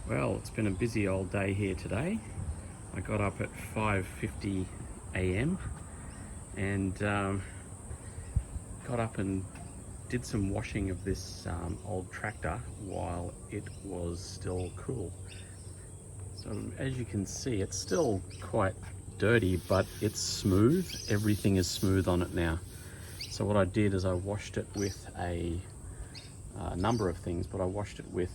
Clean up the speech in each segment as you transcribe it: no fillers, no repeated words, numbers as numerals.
Well, it's been a busy old day here today. I got up at 5:50 a.m. and got up and did some washing of this old tractor while it was still cool. So as you can see, it's still quite dirty, but it's smooth. Everything is smooth on it now. So what I did is I washed it with a number of things, but I washed it with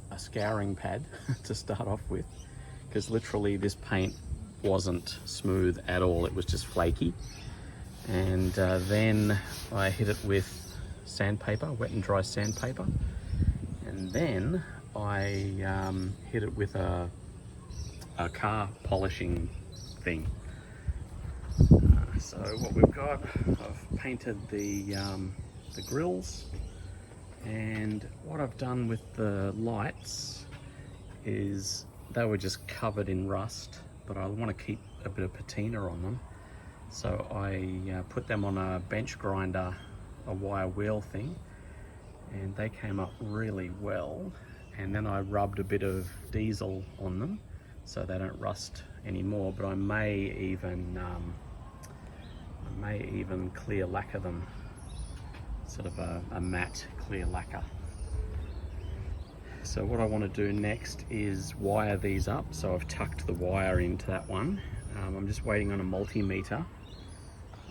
a scouring pad to start off with, because literally this paint wasn't smooth at all. It was just flaky. And then I hit it with sandpaper, wet and dry sandpaper, and then I hit it with a car polishing thing. So what we've got, I've painted the grills, and what I've done with the lights is they were just covered in rust, but I want to keep a bit of patina on them. So I put them on a bench grinder, a wire wheel thing, and they came up really well. And then I rubbed a bit of diesel on them so they don't rust anymore, but I may even clear lacquer them, sort of a matte clear lacquer. So what I want to do next is wire these up. So I've tucked the wire into that one. I'm just waiting on a multimeter.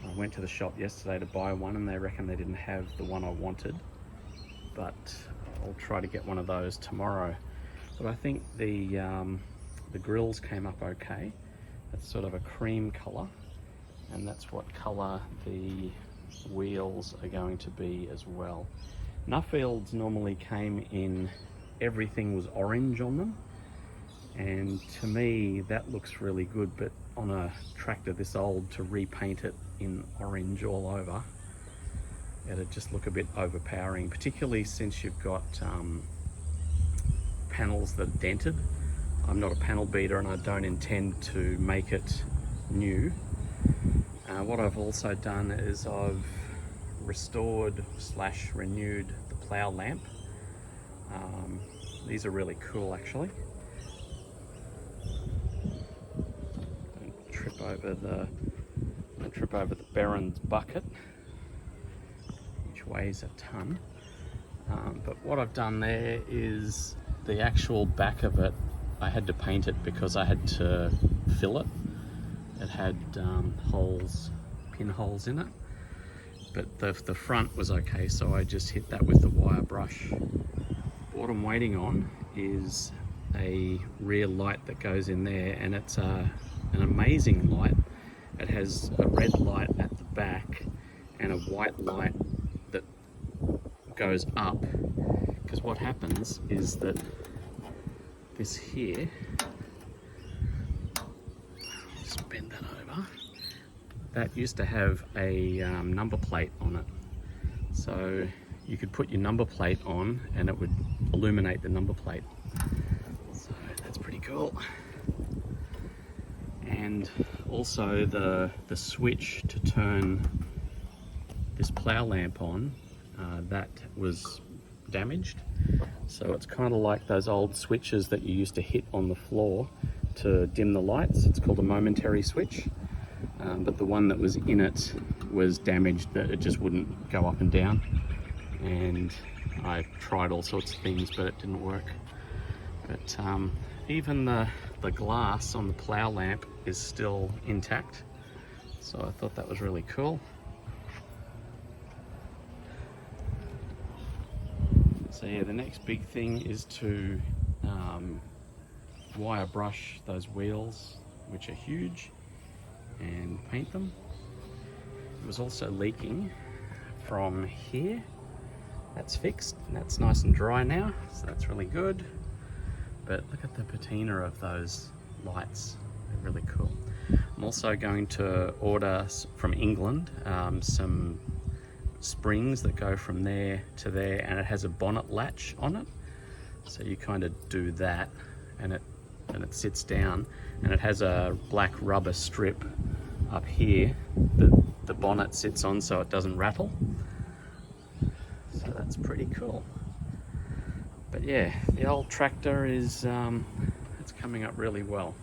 I went to the shop yesterday to buy one and they reckon they didn't have the one I wanted, but I'll try to get one of those tomorrow. But I think the grills came up okay. That's sort of a cream color, and that's what color the wheels are going to be as well. Nuffields normally came in, everything was orange on them, and to me that looks really good, but on a tractor this old, to repaint it in orange all over, it'd just look a bit overpowering, particularly since you've got panels that are dented. I'm not a panel beater and I don't intend to make it new. What I've also done is I've restored / renewed the plough lamp. These are really cool actually. Don't trip over the Barron's bucket, which weighs a ton. But what I've done there is the actual back of it, I had to paint it because I had to fill it. It had pinholes in it, but the front was okay, so I just hit that with the wire brush. What I'm waiting on is a rear light that goes in there, and it's an amazing light. It has a red light at the back and a white light that goes up, because what happens is that this here, just bend that over, that used to have a number plate on it, so you could put your number plate on and it would illuminate the number plate. So that's pretty cool. And also the switch to turn this plough lamp on, that was damaged. So it's kind of like those old switches that you used to hit on the floor to dim the lights. It's called a momentary switch, but the one that was in it was damaged, that it just wouldn't go up and down. And I tried all sorts of things, but it didn't work. But even the glass on the plough lamp is still intact, so I thought that was really cool. So yeah, the next big thing is to wire brush those wheels, which are huge, and paint them. It was also leaking from here. That's fixed, and that's nice and dry now, so that's really good. But look at the patina of those lights, they're really cool. I'm also going to order from England some springs that go from there to there, and it has a bonnet latch on it, so you kind of do that and it sits down, and it has a black rubber strip up here that the bonnet sits on so it doesn't rattle. So that's pretty cool. But yeah, the old tractor is it's coming up really well.